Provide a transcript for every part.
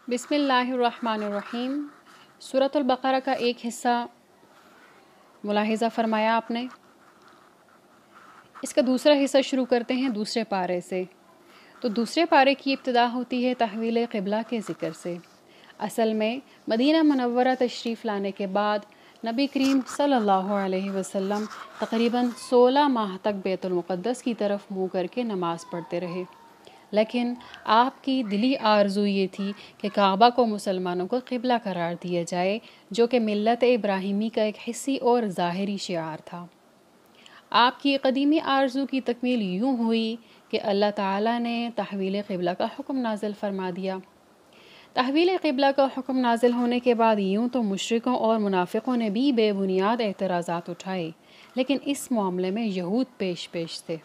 بسم اللہ الرحمن الرحیم۔ سورۃ البقرہ کا ایک حصہ ملاحظہ فرمایا آپ نے۔ اس کا دوسرا حصہ شروع کرتے ہیں دوسرے پارے سے۔ تو دوسرے پارے کی ابتدا ہوتی ہے تحویل قبلہ کے ذکر سے۔ اصل میں مدینہ منورہ تشریف لانے کے بعد نبی کریم صلی اللہ علیہ وسلم تقریباً 16 ماہ تک بیت المقدس کی طرف منہ کر کے نماز پڑھتے رہے، لیکن آپ کی دلی آرزو یہ تھی کہ کعبہ کو مسلمانوں کو قبلہ قرار دیا جائے، جو کہ ملت ابراہیمی کا ایک حصی اور ظاہری شعار تھا۔ آپ کی قدیمی آرزو کی تکمیل یوں ہوئی کہ اللہ تعالیٰ نے تحویل قبلہ کا حکم نازل فرما دیا۔ تحویل قبلہ کا حکم نازل ہونے کے بعد یوں تو مشرکوں اور منافقوں نے بھی بے بنیاد اعتراضات اٹھائے، لیکن اس معاملے میں یہود پیش تھے۔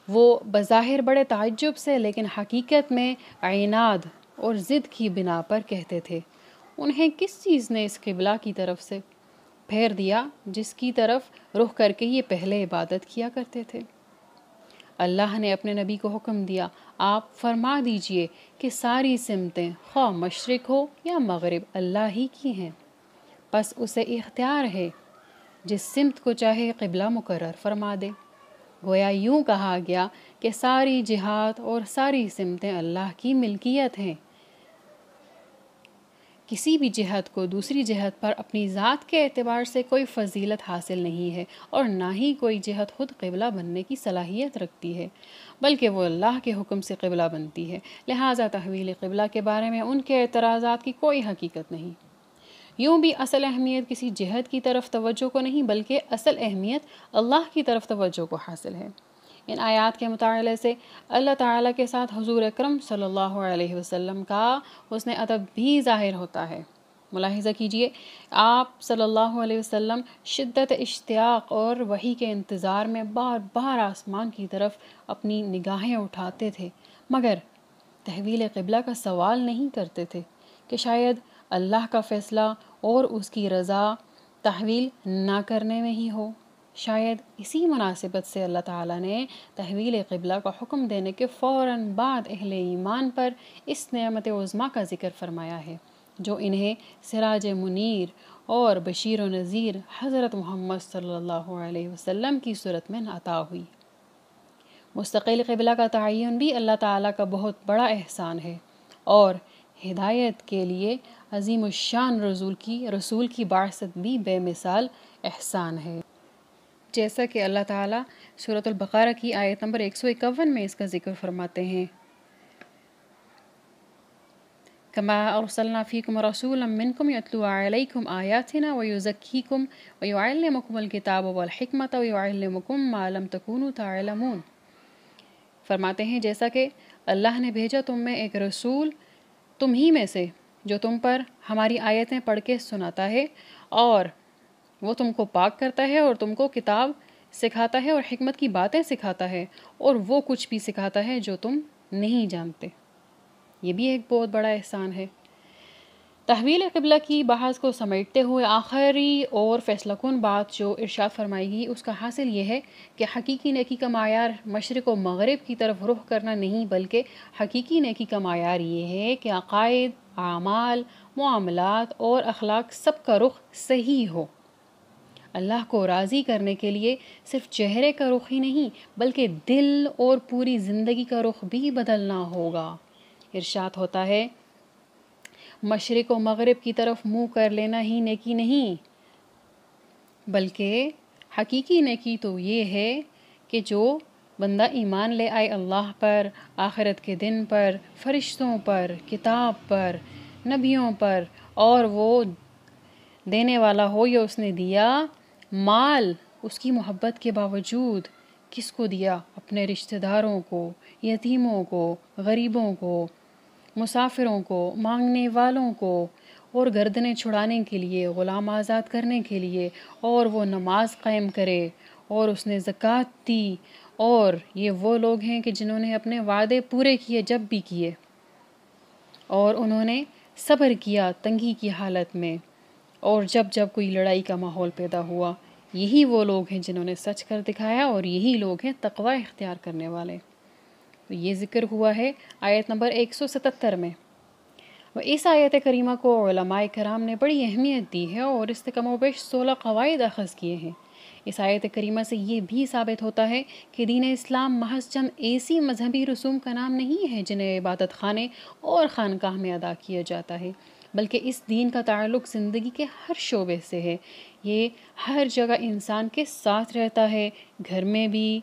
وہ بظاہر بڑے تعجب سے لیکن حقیقت میں عناد اور ضد کی بنا پر کہتے تھے، انہیں کس چیز نے اس قبلہ کی طرف سے پھیر دیا جس کی طرف رخ کر کے یہ پہلے عبادت کیا کرتے تھے۔ اللہ نے اپنے نبی کو حکم دیا، آپ فرما دیجئے کہ ساری سمتیں خواہ مشرق ہو یا مغرب اللہ ہی کی ہیں، پس اسے اختیار ہے جس سمت کو چاہے قبلہ مقرر فرما دے۔ گویا یوں کہا گیا کہ ساری جہات اور ساری سمتیں اللہ کی ملکیت ہیں، کسی بھی جہت کو دوسری جہت پر اپنی ذات کے اعتبار سے کوئی فضیلت حاصل نہیں ہے، اور نہ ہی کوئی جہت خود قبلہ بننے کی صلاحیت رکھتی ہے، بلکہ وہ اللہ کے حکم سے قبلہ بنتی ہے۔ لہٰذا تحویل قبلہ کے بارے میں ان کے اعتراضات کی کوئی حقیقت نہیں۔ یوں بھی اصل اہمیت کسی جہت کی طرف توجہ کو نہیں، بلکہ اصل اہمیت اللہ کی طرف توجہ کو حاصل ہے۔ ان آیات کے مطالعے سے اللہ تعالیٰ کے ساتھ حضور اکرم صلی اللہ علیہ وسلم کا حسن ادب بھی ظاہر ہوتا ہے۔ ملاحظہ کیجئے، آپ صلی اللہ علیہ وسلم شدت اشتیاق اور وحی کے انتظار میں بار بار آسمان کی طرف اپنی نگاہیں اٹھاتے تھے، مگر تحویل قبلہ کا سوال نہیں کرتے تھے کہ شاید اللہ کا فیصلہ اور اس کی رضا تحویل نہ کرنے میں ہی ہو۔ شاید اسی مناسبت سے اللہ تعالیٰ نے تحویل قبلہ کا حکم دینے کے فوراً بعد اہل ایمان پر اس نعمت عظمیٰ کا ذکر فرمایا ہے جو انہیں سراج منیر اور بشیر و نذیر حضرت محمد صلی اللہ علیہ وسلم کی صورت میں عطا ہوئی۔ مستقل قبلہ کا تعین بھی اللہ تعالیٰ کا بہت بڑا احسان ہے، اور ہدایت کے لیے عظیم الشان رسول کی بعثت بھی بے مثال احسان ہے، جیسا کہ اللہ تعالیٰ سورۃ البقرہ کی آیت نمبر 151 میں اس کا ذکر فرماتے ہیں۔ کما ارسلنا فیکم رسولا منکم یتلو علیکم آیاتنا ویزکیکم ویعلمکم الکتاب والحکمت ویعلمکم ما لم تکونوا تعلمون۔ فرماتے ہیں جیسا کہ اللہ نے بھیجا تم میں ایک رسول تم ہی میں سے جو تم پر ہماری آیتیں پڑھ کے سناتا ہے، اور وہ تم کو پاک کرتا ہے اور تم کو کتاب سکھاتا ہے اور حکمت کی باتیں سکھاتا ہے، اور وہ کچھ بھی سکھاتا ہے جو تم نہیں جانتے۔ یہ بھی ایک بہت بڑا احسان ہے۔ تحویل قبلہ کی بحث کو سمیٹتے ہوئے آخری اور فیصلہ کن بات جو ارشاد فرمائی گئی اس کا حاصل یہ ہے کہ حقیقی نیکی کا معیار مشرق و مغرب کی طرف رخ کرنا نہیں، بلکہ حقیقی نیکی کا معیار یہ ہے کہ عقائد، اعمال، معاملات اور اخلاق سب کا رخ صحیح ہو۔ اللہ کو راضی کرنے کے لیے صرف چہرے کا رخ ہی نہیں بلکہ دل اور پوری زندگی کا رخ بھی بدلنا ہوگا۔ ارشاد ہوتا ہے، مشرق و مغرب کی طرف منہ کر لینا ہی نیکی نہیں، بلکہ حقیقی نیکی تو یہ ہے کہ جو بندہ ایمان لے آئے اللہ پر، آخرت کے دن پر، فرشتوں پر، کتاب پر، نبیوں پر، اور وہ دینے والا ہو یا اس نے دیا مال اس کی محبت کے باوجود کس کو دیا؟ اپنے رشتہ داروں کو، یتیموں کو، غریبوں کو، مسافروں کو، مانگنے والوں کو، اور گردنیں چھڑانے کے لیے، غلام آزاد کرنے کے لیے، اور وہ نماز قائم کرے، اور اس نے زکوٰۃ دی، اور یہ وہ لوگ ہیں کہ جنہوں نے اپنے وعدے پورے کیے جب بھی کیے، اور انہوں نے صبر کیا تنگی کی حالت میں، اور جب کوئی لڑائی کا ماحول پیدا ہوا۔ یہی وہ لوگ ہیں جنہوں نے سچ کر دکھایا، اور یہی لوگ ہیں تقوی اختیار کرنے والے۔ تو یہ ذکر ہوا ہے آیت نمبر 177 میں۔ اس آیت کریمہ کو علماء کرام نے بڑی اہمیت دی ہے اور اس سے کم و بیش 16 قواعد اخذ کیے ہیں۔ اس آیت کریمہ سے یہ بھی ثابت ہوتا ہے کہ دین اسلام محض چند ایسی مذہبی رسوم کا نام نہیں ہے جنہیں عبادت خانے اور خانقاہ میں ادا کیا جاتا ہے، بلکہ اس دین کا تعلق زندگی کے ہر شعبے سے ہے۔ یہ ہر جگہ انسان کے ساتھ رہتا ہے، گھر میں بھی،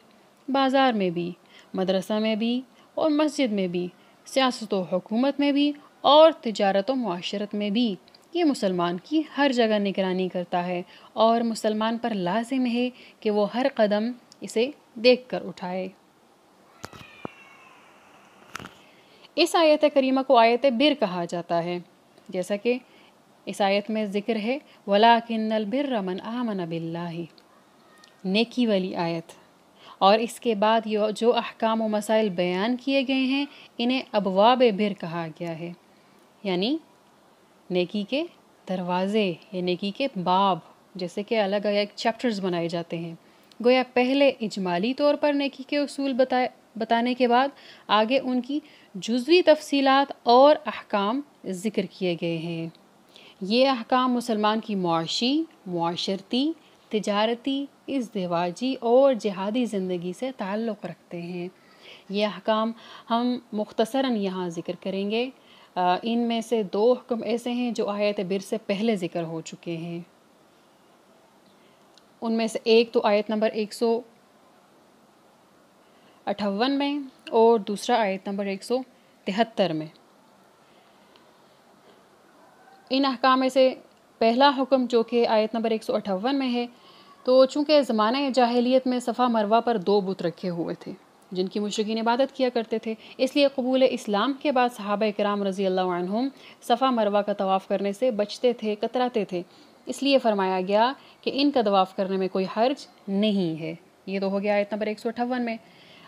بازار میں بھی، مدرسہ میں بھی اور مسجد میں بھی، سیاست و حکومت میں بھی اور تجارت و معاشرت میں بھی۔ یہ مسلمان کی ہر جگہ نگرانی کرتا ہے اور مسلمان پر لازم ہے کہ وہ ہر قدم اسے دیکھ کر اٹھائے۔ اس آیت کریمہ کو آیت بر کہا جاتا ہے، جیسا کہ اس آیت میں ذکر ہے وَلَٰكِنَّ الْبِرَّ مَنْ آمَنَ بِاللَّهِ، نیکی والی آیت۔ اور اس کے بعد جو احکام و مسائل بیان کیے گئے ہیں انہیں ابواب بر کہا گیا ہے، یعنی نیکی کے دروازے یا نیکی کے باب، جیسے کہ الگ الگ چیپٹرز بنائے جاتے ہیں۔ گویا پہلے اجمالی طور پر نیکی کے اصول بتانے کے بعد آگے ان کی جزوی تفصیلات اور احکام ذکر کیے گئے ہیں۔ یہ احکام مسلمان کی معاشی، معاشرتی، تجارتی، ازدواجی اور جہادی زندگی سے تعلق رکھتے ہیں۔ یہ احکام ہم مختصراً یہاں ذکر کریں گے۔ ان میں سے 2 حکم ایسے ہیں جو آیت بر سے پہلے ذکر ہو چکے ہیں۔ ان میں سے ایک تو آیت نمبر 158 میں اور دوسرا آیت نمبر 173 میں۔ ان احکام میں سے پہلا حکم جو کہ آیت نمبر 158 میں ہے، تو چونکہ زمانہ جاہلیت میں صفا مروہ پر 2 بت رکھے ہوئے تھے جن کی مشرکین عبادت کیا کرتے تھے، اس لیے قبول اسلام کے بعد صحابہ کرام رضی اللہ عنہم صفا مروہ کا طواف کرنے سے بچتے تھے، کتراتے تھے، اس لیے فرمایا گیا کہ ان کا طواف کرنے میں کوئی حرج نہیں ہے۔ یہ تو ہو گیا آیت نمبر 158 میں۔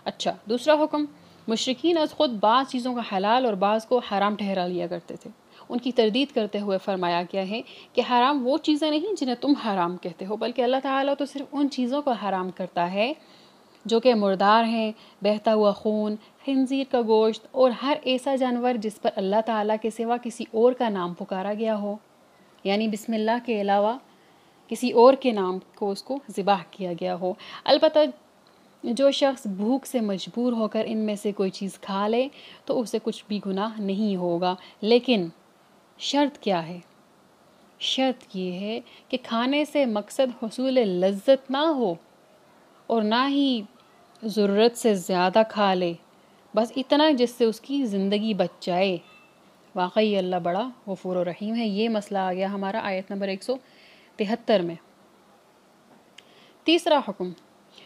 اچھا، دوسرا حکم، مشرکین از خود بعض چیزوں کا حلال اور بعض کو حرام ٹھہرا لیا کرتے تھے۔ ان کی تردید کرتے ہوئے فرمایا گیا ہے کہ حرام وہ چیزیں نہیں جنہیں تم حرام کہتے ہو، بلکہ اللہ تعالیٰ تو صرف ان چیزوں کو حرام کرتا ہے جو کہ مردار ہیں، بہتا ہوا خون، خنزیر کا گوشت اور ہر ایسا جانور جس پر اللہ تعالیٰ کے سوا کسی اور کا نام پکارا گیا ہو، یعنی بسم اللہ کے علاوہ کسی اور کے نام کو اس کو ذبح کیا گیا ہو۔ البتہ جو شخص بھوک سے مجبور ہو کر ان میں سے کوئی چیز کھا لے تو اسے کچھ بھی گناہ نہیں ہوگا، لیکن شرط کیا ہے؟ شرط یہ ہے کہ کھانے سے مقصد حصول لذت نہ ہو اور نہ ہی ضرورت سے زیادہ کھا لے، بس اتنا جس سے اس کی زندگی بچ جائے۔ واقعی اللہ بڑا غفور و رحیم ہے۔ یہ مسئلہ آ گیا ہمارا آیت نمبر 173 میں۔ تیسرا حکم،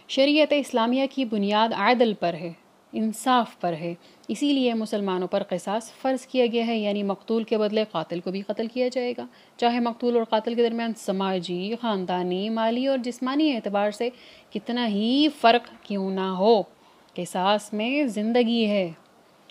شریعت اسلامیہ کی بنیاد عدل پر ہے، انصاف پر ہے، اسی لیے مسلمانوں پر قصاص فرض کیا گیا ہے، یعنی مقتول کے بدلے قاتل کو بھی قتل کیا جائے گا، چاہے مقتول اور قاتل کے درمیان سماجی، خاندانی، مالی اور جسمانی اعتبار سے کتنا ہی فرق کیوں نہ ہو۔ قصاص میں زندگی ہے،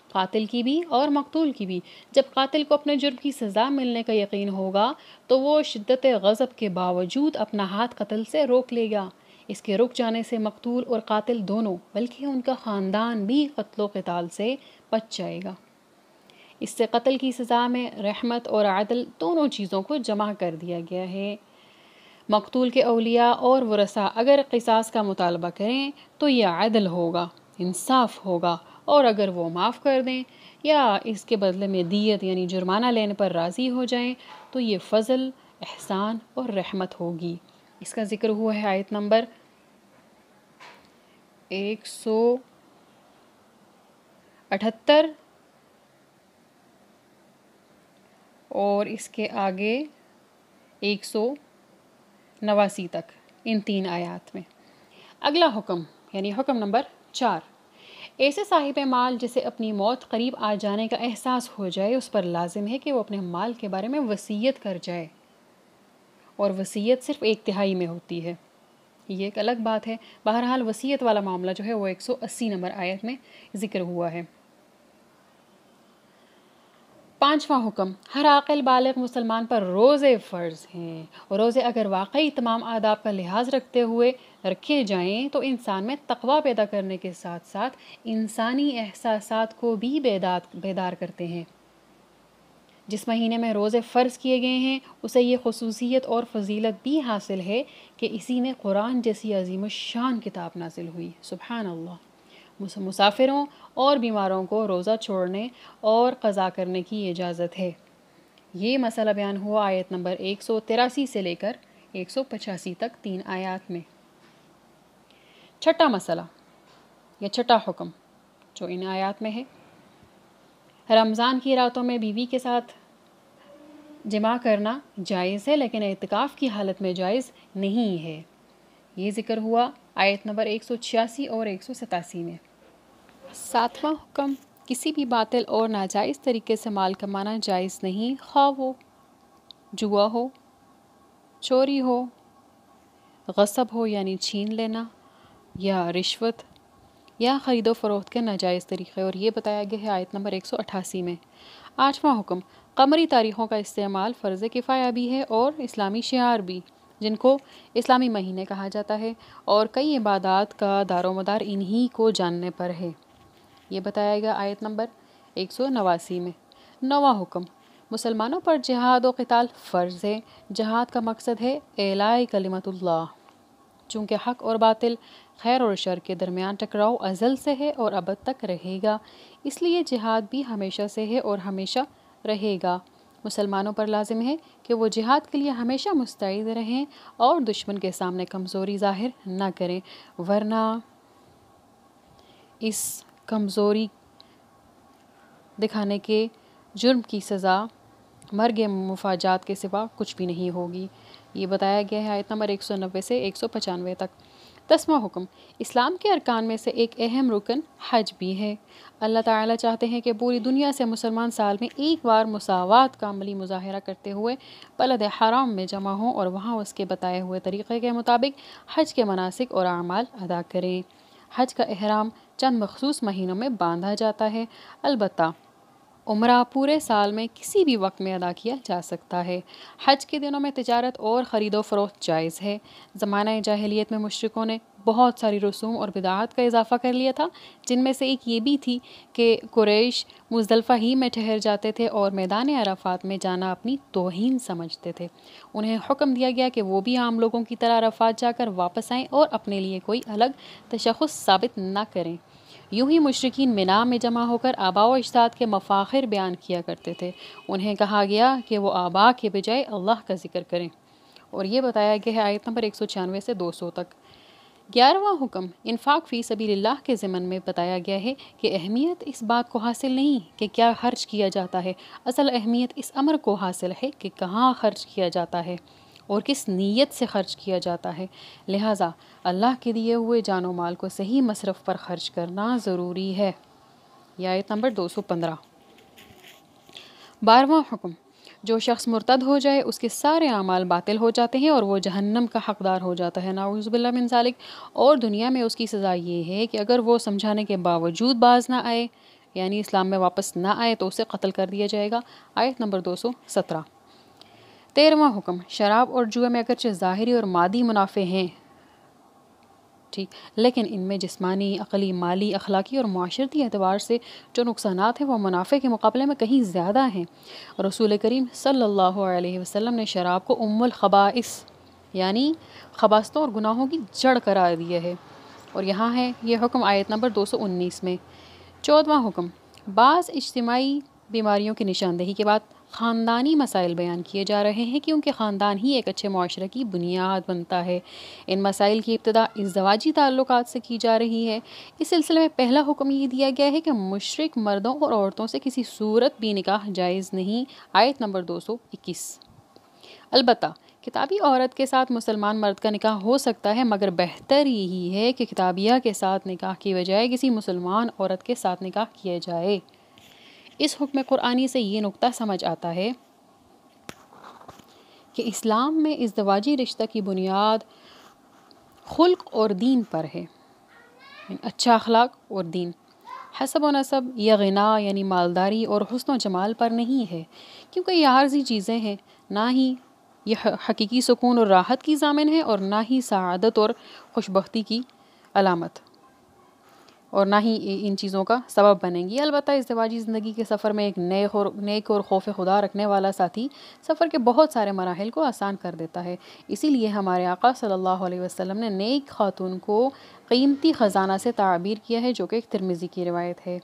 قاتل کی بھی اور مقتول کی بھی۔ جب قاتل کو اپنے جرم کی سزا ملنے کا یقین ہوگا تو وہ شدت غضب کے باوجود اپنا ہاتھ قتل سے روک لے گا۔ اس کے رک جانے سے مقتول اور قاتل دونوں بلکہ ان کا خاندان بھی قتل و قتال سے بچ جائے گا۔ اس سے قتل کی سزا میں رحمت اور عدل دونوں چیزوں کو جمع کر دیا گیا ہے۔ مقتول کے اولیاء اور ورثاء اگر قصاص کا مطالبہ کریں تو یہ عدل ہوگا، انصاف ہوگا، اور اگر وہ معاف کر دیں یا اس کے بدلے میں دیت یعنی جرمانہ لینے پر راضی ہو جائیں تو یہ فضل، احسان اور رحمت ہوگی۔ اس کا ذکر ہوا ہے آیت نمبر 178 اور اس کے آگے 189 تک، ان 3 آیات میں۔ اگلا حکم یعنی حکم نمبر 4، ایسے صاحب مال جسے اپنی موت قریب آ جانے کا احساس ہو جائے اس پر لازم ہے کہ وہ اپنے مال کے بارے میں وصیت کر جائے، اور وصیت صرف 1/3 میں ہوتی ہے، یہ ایک الگ بات ہے۔ بہرحال وصیت والا معاملہ جو ہے وہ 180 نمبر آیت میں ذکر ہوا ہے۔ 5واں حکم، ہر عاقل بالغ مسلمان پر روزے فرض ہیں، اور روزے اگر واقعی تمام آداب کا لحاظ رکھتے ہوئے رکھے جائیں تو انسان میں تقویٰ پیدا کرنے کے ساتھ ساتھ انسانی احساسات کو بھی بیدار کرتے ہیں۔ جس مہینے میں روزے فرض کیے گئے ہیں اسے یہ خصوصیت اور فضیلت بھی حاصل ہے کہ اسی میں قرآن جیسی عظیم الشان کتاب نازل ہوئی۔ سبحان اللہ۔ مسافروں اور بیماروں کو روزہ چھوڑنے اور قضا کرنے کی اجازت ہے۔ یہ مسئلہ بیان ہوا آیت نمبر 183 سے لے کر 185 تک 3 آیات میں۔ چھٹا مسئلہ یا چھٹا حکم جو ان آیات میں ہے، رمضان کی راتوں میں بیوی کے ساتھ جمع کرنا جائز ہے لیکن اعتکاف کی حالت میں جائز نہیں ہے۔ یہ ذکر ہوا آیت نمبر 186 اور 187 میں۔ ساتواں حکم، کسی بھی باطل اور ناجائز طریقے سے مال کمانا جائز نہیں، خواہ وہ جوا ہو، چوری ہو، غصب ہو یعنی چھین لینا، یا رشوت، یا خرید و فروخت کے ناجائز طریقے، اور یہ بتایا گیا ہے آیت نمبر 188 میں۔ آٹھواں حکم، قمری تاریخوں کا استعمال فرض کفایہ بھی ہے اور اسلامی شعار بھی، جن کو اسلامی مہینے کہا جاتا ہے، اور کئی عبادات کا دار و مدار انہی کو جاننے پر ہے۔ یہ بتایا گیا آیت نمبر 189 میں۔ نواں حکم، مسلمانوں پر جہاد و قتال فرض ہے۔ جہاد کا مقصد ہے اعلاء کلمت اللہ، چونکہ حق اور باطل، خیر اور شر کے درمیان ٹکراؤ ازل سے ہے اور ابد تک رہے گا، اس لیے جہاد بھی ہمیشہ سے ہے اور ہمیشہ رہے گا۔ مسلمانوں پر لازم ہے کہ وہ جہاد کے لیے ہمیشہ مستعد رہیں اور دشمن کے سامنے کمزوری ظاہر نہ کریں، ورنہ اس کمزوری دکھانے کے جرم کی سزا مرگ مفاجات کے سوا کچھ بھی نہیں ہوگی۔ یہ بتایا گیا ہے آیت نمبر 190 سے 195 تک۔ 10واں حکم، اسلام کے ارکان میں سے ایک اہم رکن حج بھی ہے۔ اللہ تعالیٰ چاہتے ہیں کہ پوری دنیا سے مسلمان سال میں ایک بار مساوات کا عملی مظاہرہ کرتے ہوئے بلد حرام میں جمع ہوں اور وہاں اس کے بتائے ہوئے طریقے کے مطابق حج کے مناسک اور اعمال ادا کریں۔ حج کا احرام چند مخصوص مہینوں میں باندھا جاتا ہے، البتہ عمرہ پورے سال میں کسی بھی وقت میں ادا کیا جا سکتا ہے۔ حج کے دنوں میں تجارت اور خرید و فروخت جائز ہے۔ زمانہ جاہلیت میں مشرکوں نے بہت ساری رسوم اور بدعات کا اضافہ کر لیا تھا، جن میں سے ایک یہ بھی تھی کہ قریش مزدلفہ ہی میں ٹھہر جاتے تھے اور میدان عرفات میں جانا اپنی توہین سمجھتے تھے۔ انہیں حکم دیا گیا کہ وہ بھی عام لوگوں کی طرح عرفات جا کر واپس آئیں اور اپنے لیے کوئی الگ تشخص ثابت نہ کریں۔ یوں ہی مشرکین مینا میں جمع ہو کر آباء و اجداد کے مفاخر بیان کیا کرتے تھے۔ انہیں کہا گیا کہ وہ آباء کے بجائے اللہ کا ذکر کریں، اور یہ بتایا گیا ہے آیت نمبر 196 سے 200 تک۔ 11واں حکم، انفاق فی سبیل اللہ کے ضمن میں بتایا گیا ہے کہ اہمیت اس بات کو حاصل نہیں کہ کیا خرچ کیا جاتا ہے، اصل اہمیت اس امر کو حاصل ہے کہ کہاں خرچ کیا جاتا ہے اور کس نیت سے خرچ کیا جاتا ہے۔ لہٰذا اللہ کے دیے ہوئے جان و مال کو صحیح مصرف پر خرچ کرنا ضروری ہے۔ یہ آیت نمبر 215۔ 12واں حکم، جو شخص مرتد ہو جائے اس کے سارے اعمال باطل ہو جاتے ہیں اور وہ جہنم کا حقدار ہو جاتا ہے، نعوذ باللہ من ذالک، اور دنیا میں اس کی سزا یہ ہے کہ اگر وہ سمجھانے کے باوجود باز نہ آئے، یعنی اسلام میں واپس نہ آئے، تو اسے قتل کر دیا جائے گا۔ آیت نمبر 217۔ 13واں حکم، شراب اور جوئے میں اگرچہ ظاہری اور مادی منافع ہیں، ٹھیک، لیکن ان میں جسمانی، عقلی، مالی، اخلاقی اور معاشرتی اعتبار سے جو نقصانات ہیں وہ منافع کے مقابلے میں کہیں زیادہ ہیں۔ رسول کریم صلی اللہ علیہ وسلم نے شراب کو ام الخبائث یعنی خباثتوں اور گناہوں کی جڑ قرار دیا ہے، اور یہاں ہے یہ حکم آیت نمبر 219 میں۔ 14واں حکم، بعض اجتماعی بیماریوں کی نشاندہی کے بعد خاندانی مسائل بیان کیے جا رہے ہیں کیونکہ خاندان ہی ایک اچھے معاشرے کی بنیاد بنتا ہے۔ ان مسائل کی ابتدا ازدواجی تعلقات سے کی جا رہی ہے۔ اس سلسلے میں پہلا حکم یہ دیا گیا ہے کہ مشرک مردوں اور عورتوں سے کسی صورت بھی نکاح جائز نہیں، آیت نمبر 221۔ البتہ کتابی عورت کے ساتھ مسلمان مرد کا نکاح ہو سکتا ہے، مگر بہتر یہی ہے کہ کتابیہ کے ساتھ نکاح کی بجائے کسی مسلمان عورت کے ساتھ نکاح کیا جائے۔ اس حکم قرآنی سے یہ نقطہ سمجھ آتا ہے کہ اسلام میں ازدواجی رشتہ کی بنیاد خلق اور دین پر ہے، یعنی اچھا اخلاق اور دین، حسب و نسب یا غنا یعنی مالداری اور حسن و جمال پر نہیں ہے، کیونکہ یہ عارضی چیزیں ہیں، نہ ہی یہ حقیقی سکون اور راحت کی ضامن ہے اور نہ ہی سعادت اور خوشبختی کی علامت۔ اور نہ ہی ان چیزوں کا سبب بنیں گی۔ البتہ ازدواجی زندگی کے سفر میں ایک نیک اور خوف خدا رکھنے والا ساتھی سفر کے بہت سارے مراحل کو آسان کر دیتا ہے۔ اسی لیے ہمارے آقا صلی اللہ علیہ وسلم نے نیک خاتون کو قیمتی خزانہ سے تعبیر کیا ہے، جو کہ ایک ترمذی کی روایت ہے۔